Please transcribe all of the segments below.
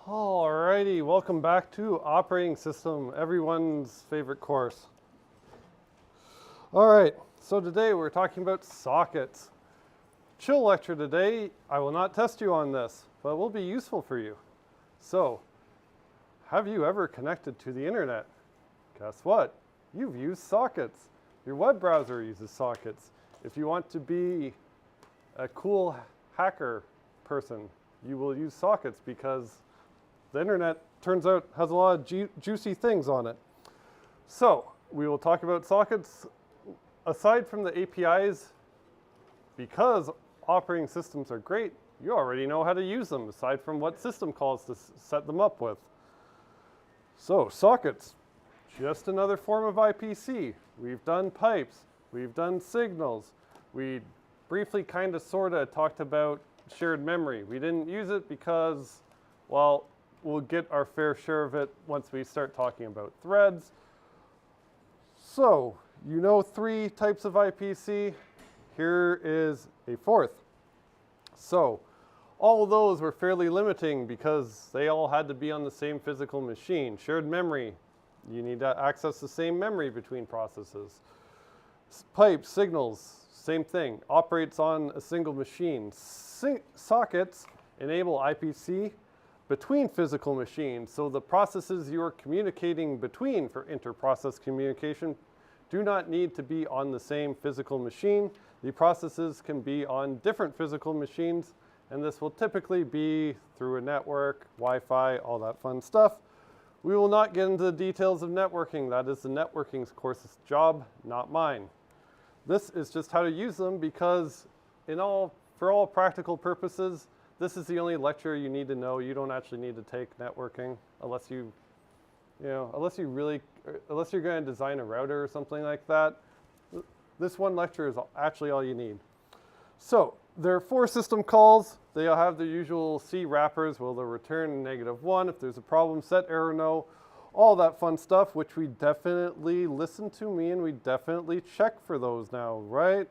Alrighty, welcome back to operating system, everyone's favorite course. Alright, so today we're talking about sockets. Chill lecture today, I will not test you on this, but it will be useful for you. So, have you ever connected to the internet? Guess what? You've used sockets. Your web browser uses sockets. If you want to be a cool hacker person, you will use sockets because the internet, turns out, has a lot of juicy things on it. So, we will talk about sockets. Aside from the APIs, because operating systems are great, you already know how to use them, aside from what system calls to set them up with. So, sockets, just another form of IPC. We've done pipes, we've done signals. We briefly, kind of, sort of talked about shared memory. We didn't use it because, well, we'll get our fair share of it once we start talking about threads. So, you know 3 types of IPC. Here is a 4th. So, all of those were fairly limiting because they all had to be on the same physical machine. Shared memory, you need to access the same memory between processes. Pipes, signals, same thing, operates on a single machine. Sockets enable IPC between physical machines, so the processes you're communicating between for inter-process communication do not need to be on the same physical machine. The processes can be on different physical machines, and this will typically be through a network, Wi-Fi, all that fun stuff. We will not get into the details of networking. That is the networking course's job, not mine. This is just how to use them because for all practical purposes, this is the only lecture you need to know. You don't actually need to take networking unless you're going to design a router or something like that. This one lecture is actually all you need. So there are 4 system calls. They'll have the usual C wrappers where they'll return -1 if there's a problem, set error no, all that fun stuff, which we definitely listen to me and we definitely check for those now, right?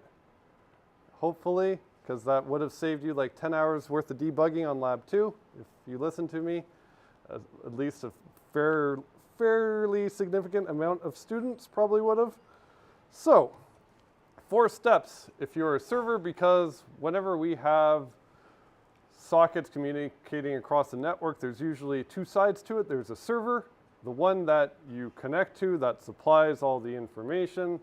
Hopefully, because that would have saved you like 10 hours worth of debugging on lab 2 if you listened to me. At least a fairly significant amount of students probably would have. So, 4 steps if you're a server, because whenever we have sockets communicating across the network, there's usually 2 sides to it. There's a server, the one that you connect to that supplies all the information.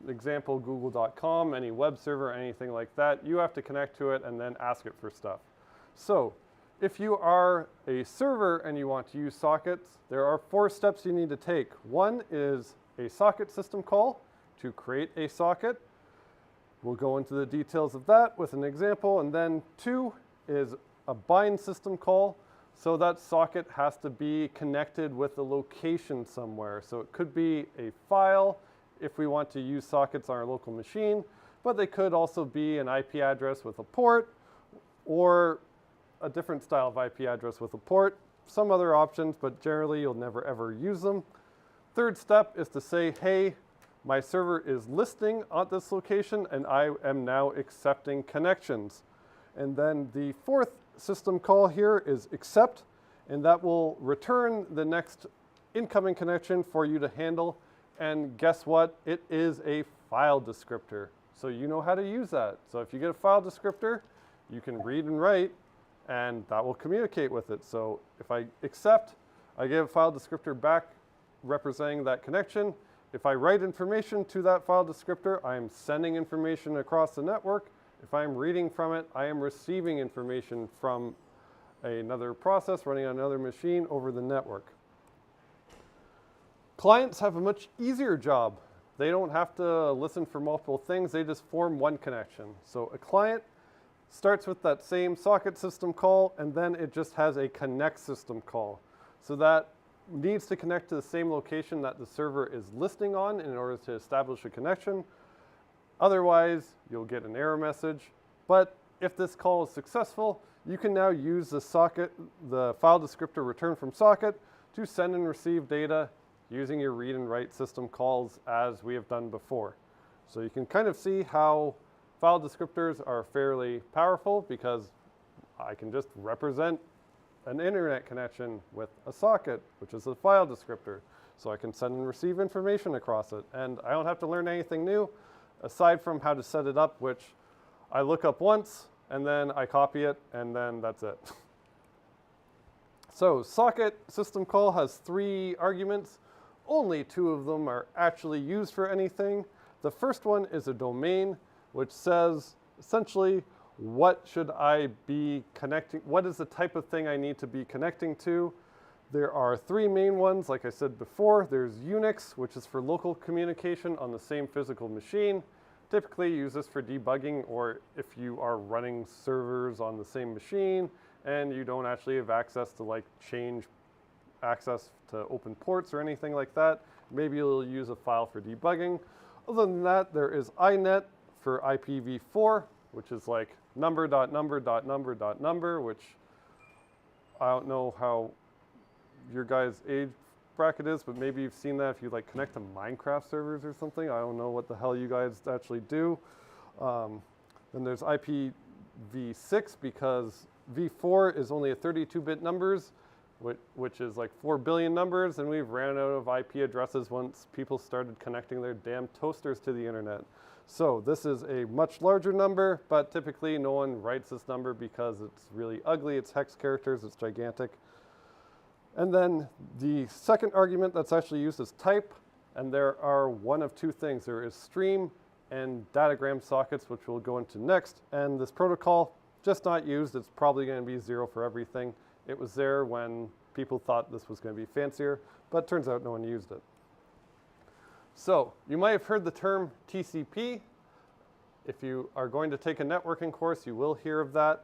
Example, google.com, any web server, anything like that. You have to connect to it and then ask it for stuff. So, if you are a server and you want to use sockets, there are 4 steps you need to take. 1 is a socket system call to create a socket. We'll go into the details of that with an example. And then 2 is a bind system call. So that socket has to be connected with a location somewhere. So it could be a file if we want to use sockets on our local machine, but they could also be an IP address with a port or a different style of IP address with a port. Some other options, but generally you'll never ever use them. 3rd step is to say, hey, my server is listing at this location and I am now accepting connections. And then the 4th system call here is accept, and that will return the next incoming connection for you to handle. And guess what? It is a file descriptor. So you know how to use that. So if you get a file descriptor, you can read and write, and that will communicate with it. So if I accept, I get a file descriptor back representing that connection. If I write information to that file descriptor, I am sending information across the network. If I'm reading from it, I am receiving information from another process running on another machine over the network. Clients have a much easier job. They don't have to listen for multiple things. They just form one connection. So a client starts with that same socket system call, and then it just has a connect system call. So that needs to connect to the same location that the server is listing on in order to establish a connection. Otherwise, you'll get an error message. But if this call is successful, you can now use the file descriptor return from socket to send and receive data using your read and write system calls as we have done before. So you can kind of see how file descriptors are fairly powerful because I can just represent an internet connection with a socket, which is a file descriptor. So I can send and receive information across it. And I don't have to learn anything new aside from how to set it up, which I look up once and then I copy it and then that's it. So socket system call has 3 arguments. Only 2 of them are actually used for anything. The first one is a domain, which says essentially what should I be connecting, what is the type of thing I need to be connecting to. There are 3 main ones, like I said before. There's Unix, which is for local communication on the same physical machine. Typically use this for debugging, or if you are running servers on the same machine and you don't actually have access to like change access to open ports or anything like that, maybe you'll use a file for debugging. Other than that, there is iNet for IPv4, which is like number.number.number.number, which I don't know how your guys' age bracket is, but maybe you've seen that if you like connect to Minecraft servers or something. I don't know what the hell you guys actually do. Then there's IPv6 because v4 is only a 32-bit numbers, which is like 4 billion numbers, and we've ran out of IP addresses once people started connecting their damn toasters to the internet. So this is a much larger number, but typically no one writes this number because it's really ugly. It's hex characters, it's gigantic. And then the second argument that's actually used is type, and there are one of 2 things. There is stream and datagram sockets, which we'll go into next. And this protocol, just not used. It's probably going to be 0 for everything. It was there when people thought this was going to be fancier, but turns out no one used it. So you might have heard the term TCP. If you are going to take a networking course, you will hear of that.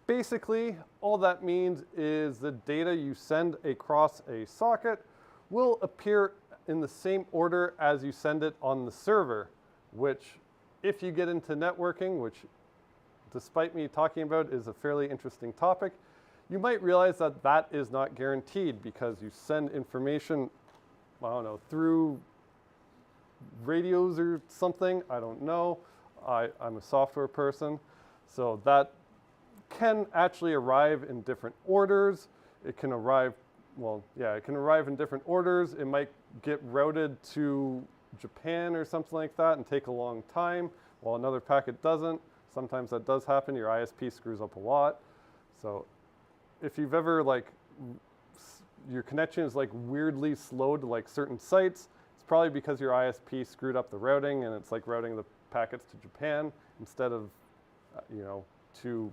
Basically, all that means is the data you send across a socket will appear in the same order as you send it on the server, which if you get into networking, which despite me talking about is a fairly interesting topic, you might realize that that is not guaranteed because you send information, I don't know, through radios or something, I don't know. I'm a software person, so that can actually arrive in different orders. It can arrive, well, yeah, it can arrive in different orders. It might get routed to Japan or something like that and take a long time, while another packet doesn't. Sometimes that does happen. Your ISP screws up a lot. So if you've ever like, your connection is like weirdly slow to like certain sites, it's probably because your ISP screwed up the routing and it's like routing the packets to Japan instead of, you know, to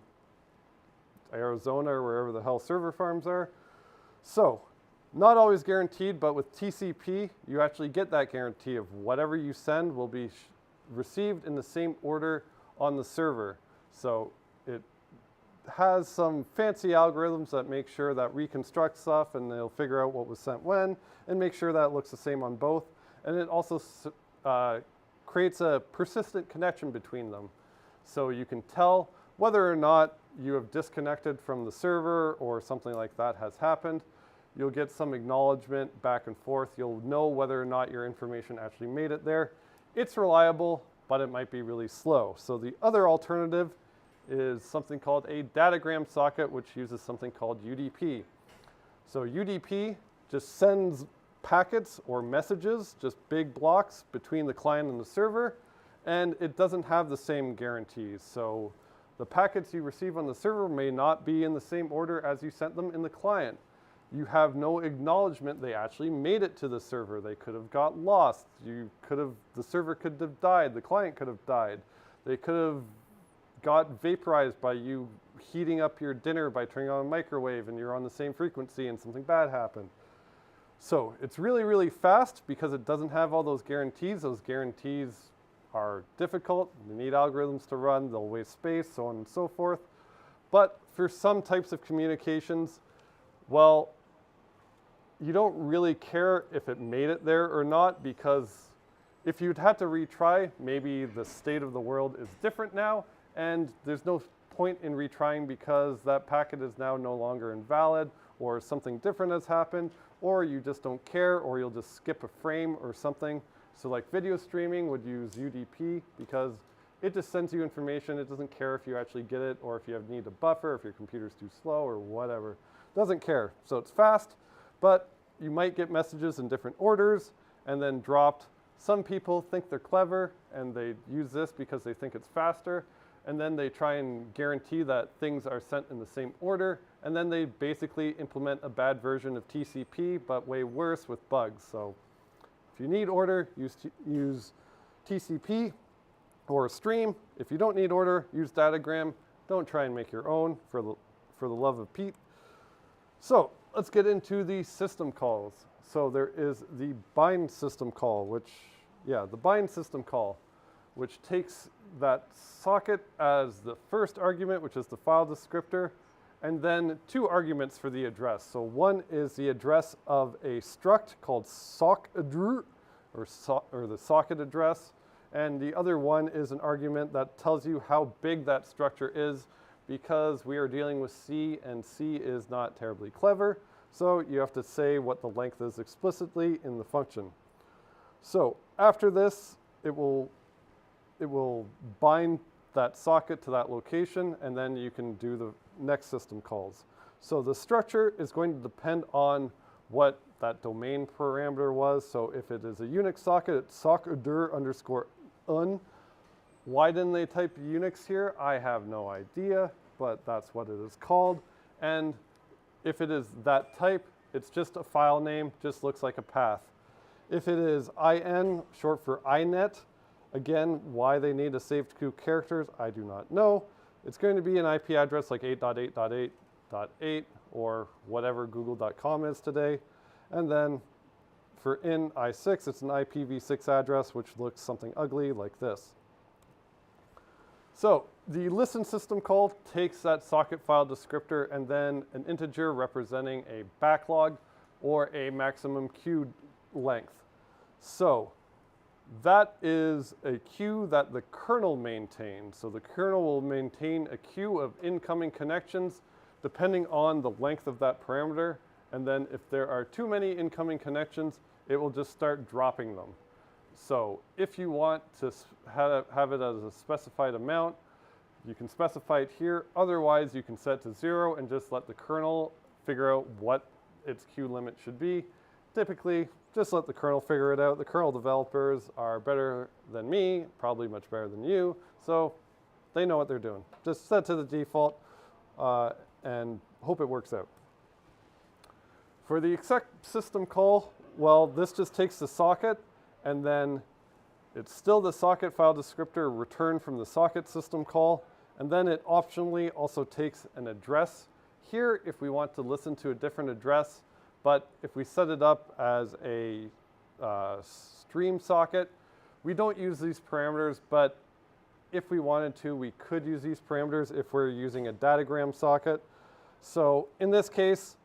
Arizona or wherever the hell server farms are. So not always guaranteed, but with TCP, you actually get that guarantee of whatever you send will be received in the same order on the server. So it has some fancy algorithms that make sure that reconstruct stuff and they'll figure out what was sent when and make sure that it looks the same on both. And it also creates a persistent connection between them. So you can tell whether or not you have disconnected from the server or something like that has happened. You'll get some acknowledgement back and forth. You'll know whether or not your information actually made it there. It's reliable, but it might be really slow. So the other alternative is something called a datagram socket, which uses something called UDP. So UDP just sends packets or messages, just big blocks between the client and the server, and it doesn't have the same guarantees. So the packets you receive on the server may not be in the same order as you sent them in the client. You have no acknowledgement they actually made it to the server. They could have got lost. The server could have died. The client could have died. They could have got vaporized by you heating up your dinner by turning on a microwave and you're on the same frequency and something bad happened. So it's really, really fast because it doesn't have all those guarantees. Those guarantees are difficult. They need algorithms to run. They'll waste space, so on and so forth. But for some types of communications, well, you don't really care if it made it there or not, because if you'd had to retry, maybe the state of the world is different now, and there's no point in retrying because that packet is now no longer invalid, or something different has happened, or you just don't care, or you'll just skip a frame or something. So like video streaming would use UDP because It just sends you information. It doesn't care if you actually get it or if you need a buffer, if your computer's too slow or whatever. Doesn't care. So it's fast, but you might get messages in different orders and then dropped. Some people think they're clever and they use this because they think it's faster, and then they try and guarantee that things are sent in the same order, and then they basically implement a bad version of TCP, but way worse with bugs. So if you need order, use TCP or stream. If you don't need order, use datagram. Don't try and make your own for the love of Pete. So let's get into the system calls. So there is the bind system call, which takes that socket as the first argument, which is the file descriptor, and then two arguments for the address. So one is the address of a struct called sock_addr, or the socket address, and the other one is an argument that tells you how big that structure is, because we are dealing with C, and C is not terribly clever, so you have to say what the length is explicitly in the function. So after this, it will bind that socket to that location, and then you can do the next system calls. So the structure is going to depend on what that domain parameter was. So if it is a Unix socket, it's sock_addr_un. Why didn't they type Unix here? I have no idea, but that's what it is called. And if it is that type, it's just a file name, just looks like a path. If it is IN, short for INET, again, why they need a saved queue characters, I do not know. It's going to be an IP address like 8.8.8.8 or whatever google.com is today. And then for in I6, it's an IPv6 address, which looks something ugly like this. So the listen system call takes that socket file descriptor and then an integer representing a backlog or a maximum queue length. So that is a queue that the kernel maintains. So the kernel will maintain a queue of incoming connections depending on the length of that parameter. And then if there are too many incoming connections, it will just start dropping them. So if you want to have it as a specified amount, you can specify it here. Otherwise, you can set to 0 and just let the kernel figure out what its queue limit should be. Typically, just let the kernel figure it out. The kernel developers are better than me, probably much better than you, so they know what they're doing. Just set to the default and hope it works out. For the exec system call, well, this just takes the socket, and then it's still the socket file descriptor returned from the socket system call, and then it optionally also takes an address here if we want to listen to a different address. But if we set it up as a stream socket, we don't use these parameters, but if we wanted to, we could use these parameters if we're using a datagram socket. So in this case,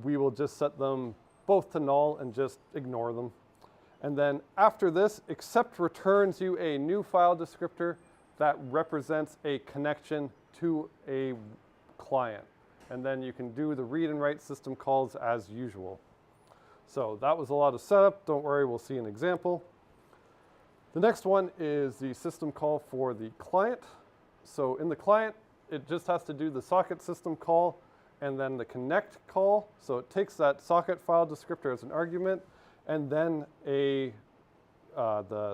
we will just set them both to null and just ignore them. And then after this, except returns you a new file descriptor that represents a connection to a client. And then you can do the read and write system calls as usual. So that was a lot of setup. Don't worry, we'll see an example. The next one is the system call for the client. So in the client, it just has to do the socket system call and then the connect call. So it takes that socket file descriptor as an argument, and then the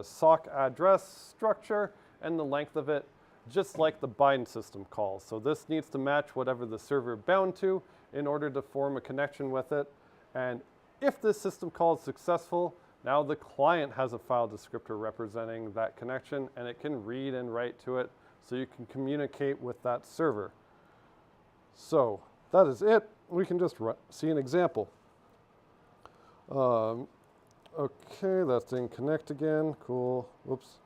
sock address structure and the length of it, just like the bind system call. So this needs to match whatever the server bound to in order to form a connection with it. And if this system call is successful, now the client has a file descriptor representing that connection, and it can read and write to it so you can communicate with that server. So that is it. We can just see an example. Okay, that didn't connect again. Cool. Whoops.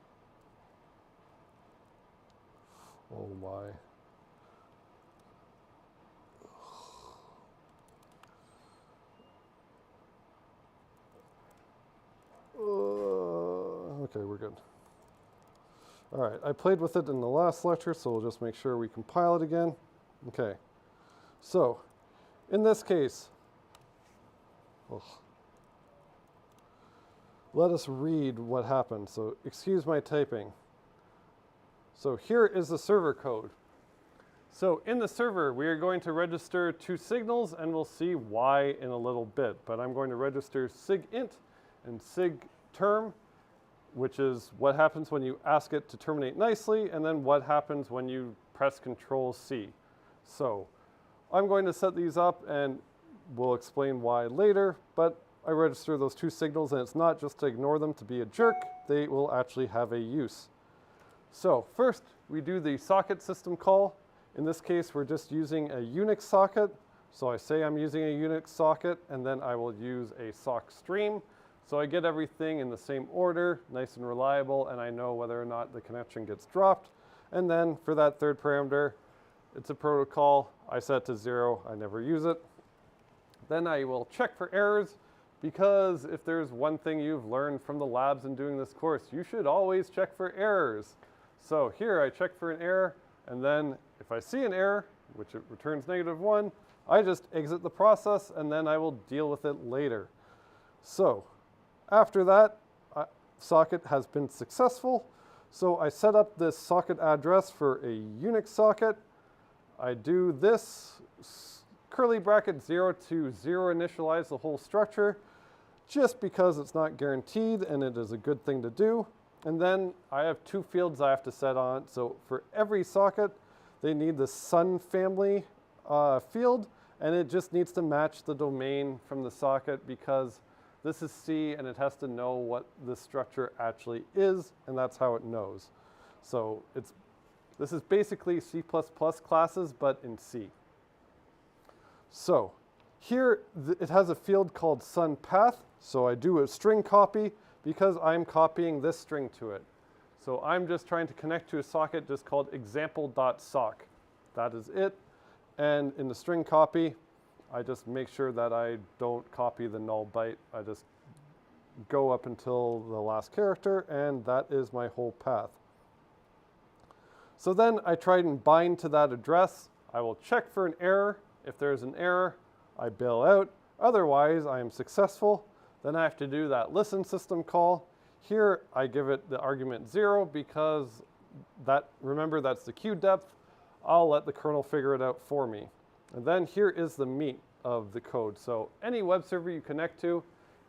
Oh my. Okay, we're good. All right, I played with it in the last lecture, so we'll just make sure we compile it again. Okay, so in this case, let us read what happened. So excuse my typing. So here is the server code. So in the server, we are going to register two signals, and we'll see why in a little bit. But I'm going to register sigint and sigterm, which is what happens when you ask it to terminate nicely, and then what happens when you press Control-C. So I'm going to set these up, and we'll explain why later, but I register those two signals, and it's not just to ignore them to be a jerk. They will actually have a use. So first, we do the socket system call. In this case, we're just using a Unix socket. So I say I'm using a Unix socket, and then I will use a sock stream. So I get everything in the same order, nice and reliable, and I know whether or not the connection gets dropped. And then for that third parameter, it's a protocol. I set it to 0. I never use it. Then I will check for errors, because if there's one thing you've learned from the labs in doing this course, you should always check for errors. So here I check for an error, and then if I see an error, which it returns -1, I just exit the process, and then I will deal with it later. So after that, socket has been successful. So I set up this socket address for a Unix socket. I do this curly bracket 0 to 0 initialize the whole structure, just because it's not guaranteed and it is a good thing to do. And then I have two fields I have to set on. So for every socket, they need the Sun family field, and it just needs to match the domain from the socket, because this is C and it has to know what the structure actually is, and that's how it knows. So this is basically C++ classes, but in C. So here it has a field called Sun path. So I do a string copy because I'm copying this string to it. So I'm just trying to connect to a socket just called example.sock. That is it. And in the string copy, I just make sure that I don't copy the null byte. I just go up until the last character, and that is my whole path. So then I try and bind to that address. I will check for an error. If there's an error, I bail out. Otherwise, I am successful. Then I have to do that listen system call. Here, I give it the argument 0 because remember, that's the queue depth. I'll let the kernel figure it out for me. And then here is the meat of the code. So any web server you connect to,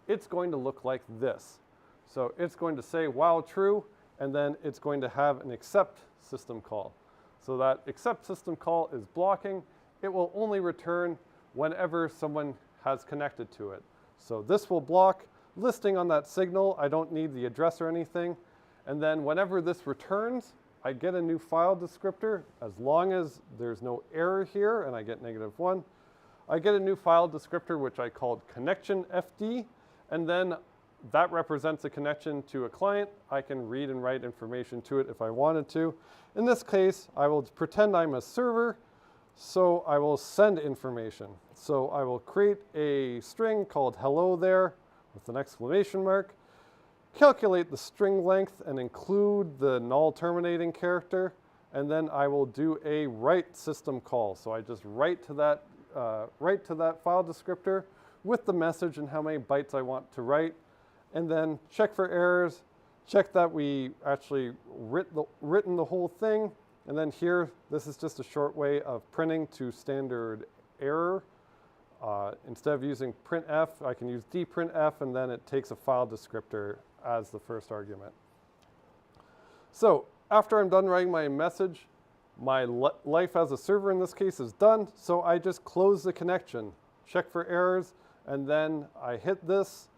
it's going to look like this. So it's going to say while true, and then it's going to have an accept system call. So that accept system call is blocking. It will only return whenever someone has connected to it. So this will block listing on that signal. I don't need the address or anything. And then whenever this returns, I get a new file descriptor. As long as there's no error here and I get -1, I get a new file descriptor, which I called connection FD. And then that represents a connection to a client. I can read and write information to it if I wanted to. In this case, I will pretend I'm a server. So I will send information. So I will create a string called hello there with an exclamation mark, calculate the string length and include the null terminating character, and then I will do a write system call. So I just write to that file descriptor with the message and how many bytes I want to write, and then check for errors, check that we actually written the whole thing. And then here, this is just a short way of printing to standard error. Instead of using printf, I can use dprintf, and then it takes a file descriptor as the first argument. So after I'm done writing my message, my life as a server in this case is done. So I just close the connection, check for errors, and then I hit this,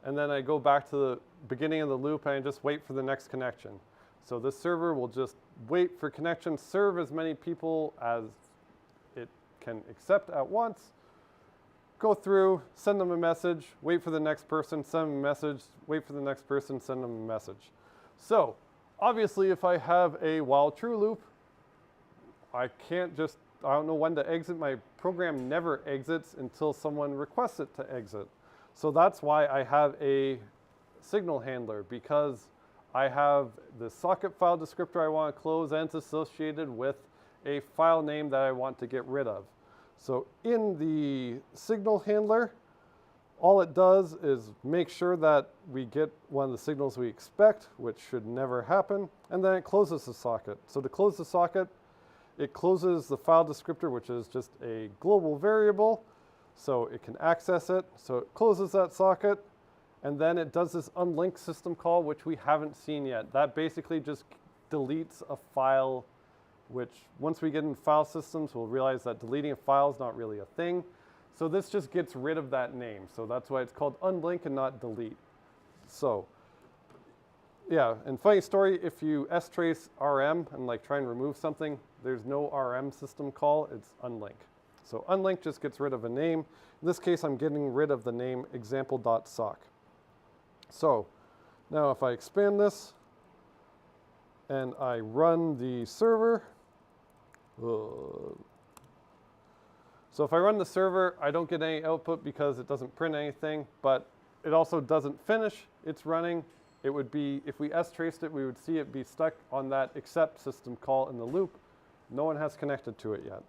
and then I go back to the beginning of the loop, and I just wait for the next connection. So this server will just wait for connections, serve as many people as it can accept at once, go through, send them a message, wait for the next person, send them a message, wait for the next person, send them a message. So obviously, if I have a while true loop, I don't know when to exit. My program never exits until someone requests it to exit. So that's why I have a signal handler, because I have the socket file descriptor I want to close, and it's associated with a file name that I want to get rid of. So in the signal handler, All it does is make sure that we get one of the signals we expect, which should never happen, and then it closes the socket. So to close the socket, it closes the file descriptor, which is just a global variable, so it can access it. So it closes that socket, and then it does this unlink system call, which we haven't seen yet. That basically just deletes a file, which once we get in file systems, we'll realize that deleting a file is not really a thing. So this just gets rid of that name. So that's why it's called unlink and not delete. So yeah, and funny story, if you strace rm and like try and remove something, there's no rm system call, it's unlink. So unlink just gets rid of a name. In this case, I'm getting rid of the name example.sock. So now if I expand this and I run the server, so if I run the server, I don't get any output because it doesn't print anything, but it also doesn't finish. It's running. It would be, if we straced it, we would see it be stuck on that except system call in the loop. No one has connected to it yet.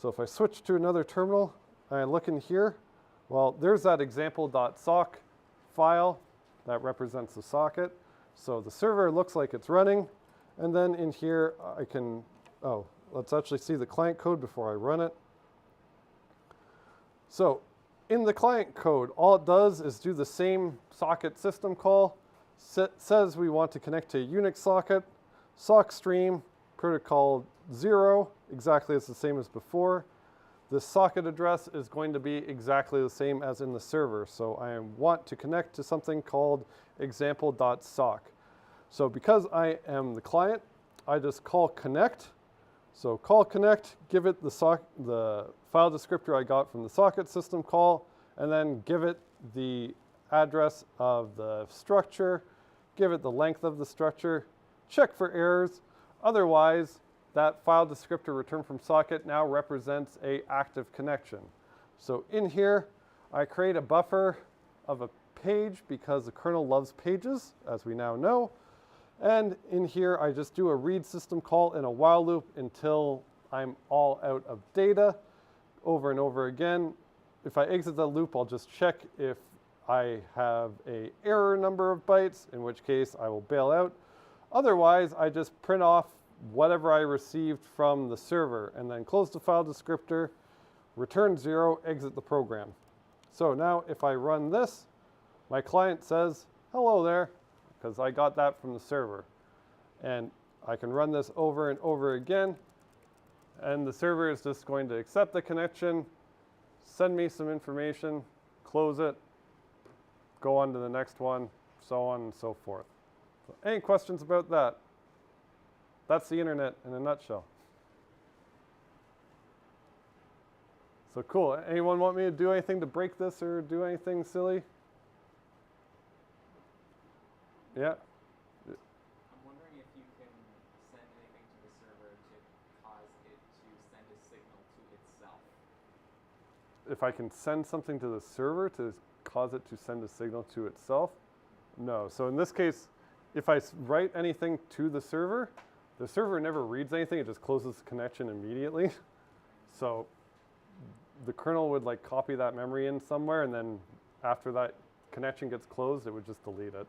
So if I switch to another terminal and I look in here, well, there's that example.sock file that represents the socket. So the server looks like it's running. And then in here, I can, let's actually see the client code before I run it. So in the client code, all it does is do the same socket system call. Says we want to connect to a Unix socket, sock stream, protocol 0, exactly as the same as before. The socket address is going to be exactly the same as in the server. So I want to connect to something called example.sock. So because I am the client, I just call connect. So call connect, give it the file descriptor I got from the socket system call, and then give it the address of the structure, give it the length of the structure, check for errors. Otherwise, that file descriptor returned from socket now represents an active connection. So in here, I create a buffer of a page because the kernel loves pages, as we now know. And in here, I just do a read system call in a while loop until I'm all out of data over and over again. If I exit the loop, I'll just check if I have an error number of bytes, in which case I will bail out. Otherwise, I just print off whatever I received from the server and then close the file descriptor, return 0, exit the program. So now if I run this, my client says, hello there, because I got that from the server. And I can run this over and over again, and the server is just going to accept the connection, send me some information, close it, go on to the next one, so on and so forth. So any questions about that? That's the internet in a nutshell. So cool. Anyone want me to do anything to break this or do anything silly? Yeah? I'm wondering if you can send anything to the server to cause it to send a signal to itself. If I can send something to the server to cause it to send a signal to itself? No. So in this case, if I write anything to the server never reads anything. It just closes the connection immediately. So the kernel would like copy that memory in somewhere, and then after that connection gets closed, it would just delete it.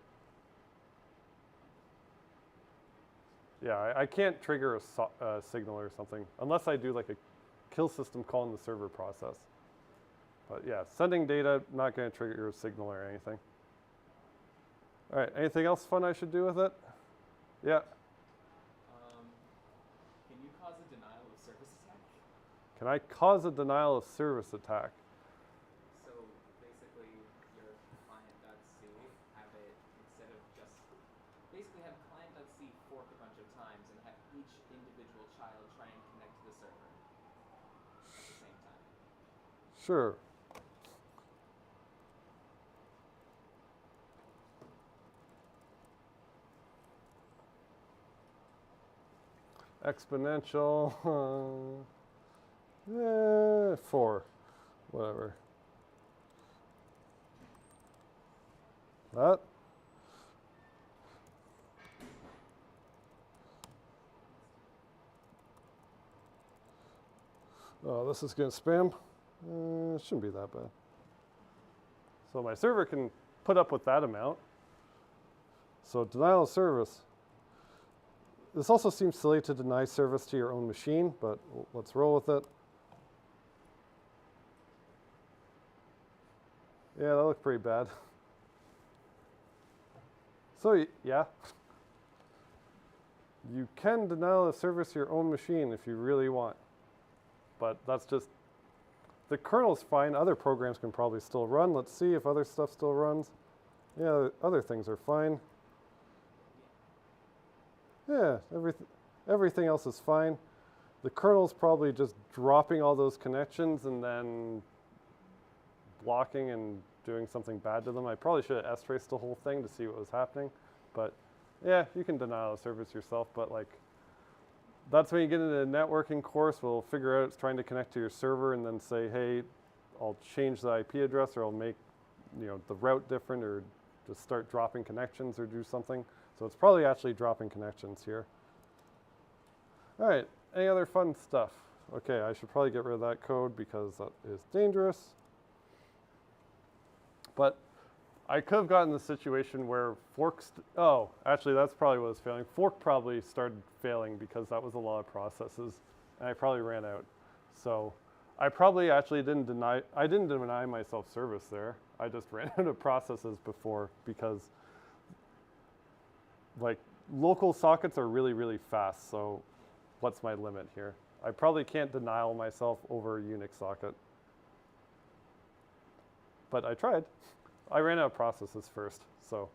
Yeah, I can't trigger a signal or something unless I do like a kill system call in the server process. But yeah, sending data, not going to trigger a signal or anything. All right, anything else fun I should do with it? Yeah. Can you cause a denial of service attack? Can I cause a denial of service attack? So basically, your client.c have it, instead of just, basically have client.c fork a bunch of times and have each individual child try and connect to the server at the same time. Sure. Exponential, 4, whatever. That. Oh, this is going to spam. Shouldn't be that bad. So my server can put up with that amount. So denial of service. This also seems silly to deny service to your own machine, but let's roll with it. Yeah, that looked pretty bad. So yeah, you can deny the service to your own machine if you really want, but that's just, the kernel's fine. Other programs can probably still run. Let's see if other stuff still runs. Yeah, other things are fine. Yeah, everything else is fine. The kernel's probably just dropping all those connections and then blocking and doing something bad to them. I probably should have S-traced the whole thing to see what was happening. But yeah, you can deny the service yourself, but like, that's when you get into a networking course, we'll figure out it's trying to connect to your server and then say, hey, I'll change the IP address, or I'll make, you know, the route different, or just start dropping connections or do something. So it's probably actually dropping connections here. All right, any other fun stuff? Okay, I should probably get rid of that code because that is dangerous. But I could have gotten the situation where forks, oh, actually that's probably what was failing. Fork probably started failing because that was a lot of processes and I probably ran out. So I probably actually didn't deny myself service there. I just ran out of processes before because like local sockets are really, really fast. So what's my limit here? I probably can't denial myself over a Unix socket. But I tried. I ran out of processes first, so.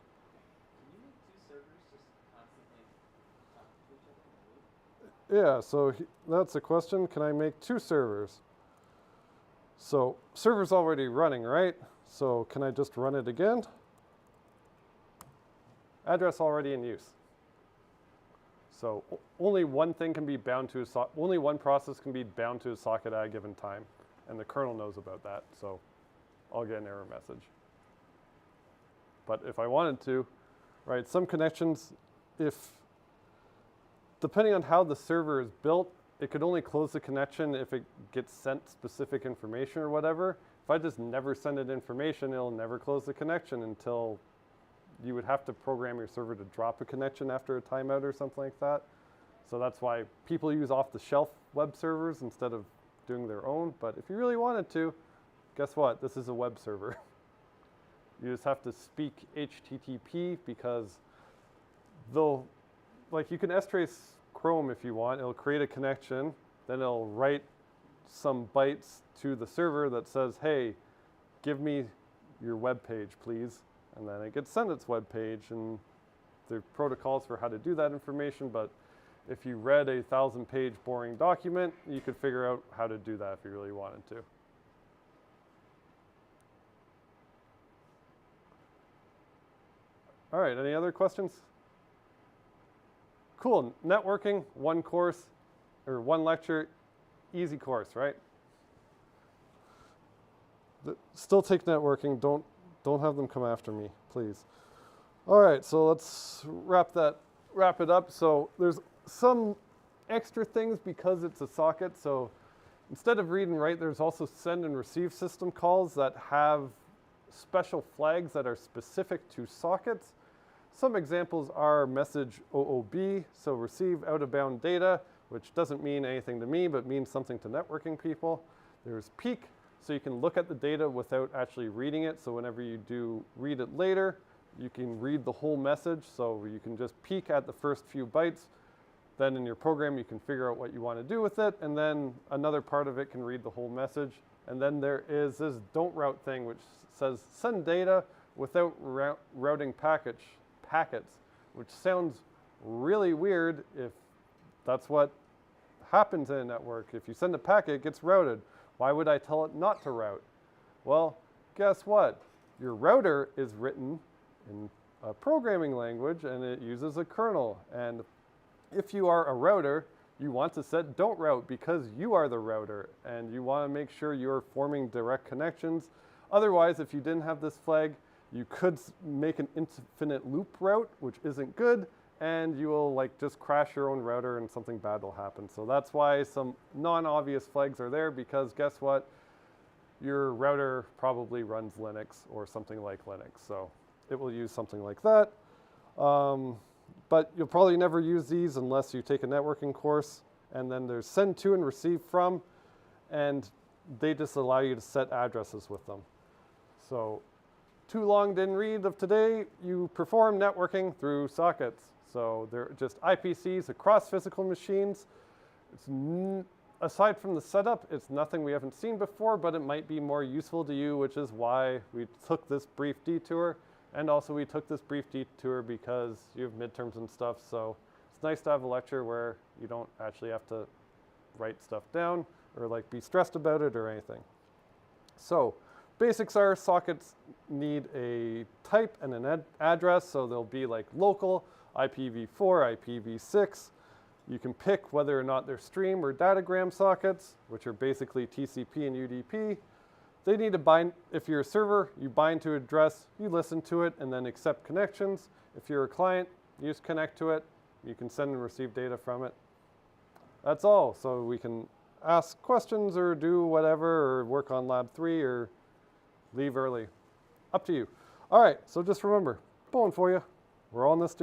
Can you make two servers just constantly talk to each other in a loop? Yeah, so that's a question. Can I make two servers? So server's already running, right? So can I just run it again? Address already in use. So only one thing can be bound to only one process can be bound to a socket at a given time, and the kernel knows about that. So I'll get an error message. But if I wanted to, right, some connections, depending on how the server is built, it could only close the connection if it gets sent specific information or whatever. If I just never send it information, it'll never close the connection until you would have to program your server to drop a connection after a timeout or something like that. So that's why people use off-the-shelf web servers instead of doing their own. But if you really wanted to, guess what? This is a web server. You just have to speak HTTP because like you can S-trace Chrome if you want. It'll create a connection, then it'll write some bytes to the server that says, hey, give me your web page, please. And then it gets sent its web page, and there are protocols for how to do that information, but if you read a 1,000-page boring document, you could figure out how to do that if you really wanted to. All right, any other questions? Cool, networking, one course, or one lecture, easy course, right? Still take networking, don't have them come after me, please. All right, so let's wrap it up. So there's some extra things because it's a socket. So instead of read and write, there's also send and receive system calls that have special flags that are specific to sockets. Some examples are message OOB, so receive out-of-bound data, which doesn't mean anything to me, but means something to networking people. There's peek, so you can look at the data without actually reading it. So whenever you do read it later, you can read the whole message. So you can just peek at the first few bytes. Then in your program, you can figure out what you want to do with it. And then another part of it can read the whole message. And then there is this don't route thing, which says send data without routing packets, which sounds really weird if that's what happens in a network. If you send a packet, it gets routed. Why would I tell it not to route? Well, guess what? Your router is written in a programming language and it uses a kernel. And if you are a router, you want to set don't route because you are the router and you want to make sure you're forming direct connections. Otherwise, if you didn't have this flag, you could make an infinite loop route, which isn't good, and you will like just crash your own router and something bad will happen. So that's why some non-obvious flags are there, because guess what? your router probably runs Linux or something like Linux, so it will use something like that. But you'll probably never use these unless you take a networking course. And then there's send to and receive from, and they just allow you to set addresses with them. So too long didn't read of today, you perform networking through sockets. So they're just IPCs across physical machines. Aside from the setup, it's nothing we haven't seen before, but it might be more useful to you, which is why we took this brief detour. And also we took this brief detour because you have midterms and stuff, so it's nice to have a lecture where you don't actually have to write stuff down or like be stressed about it or anything. So basics are sockets need a type and an address, so they'll be like local, IPv4, IPv6. You can pick whether or not they're stream or datagram sockets, which are basically TCP and UDP. They need to bind, if you're a server, you bind to address, you listen to it, and then accept connections. If you're a client, you just connect to it. You can send and receive data from it. That's all. So we can ask questions or do whatever, or work on lab 3 or leave early. Up to you. All right, so just remember, pulling for you. We're all in this together.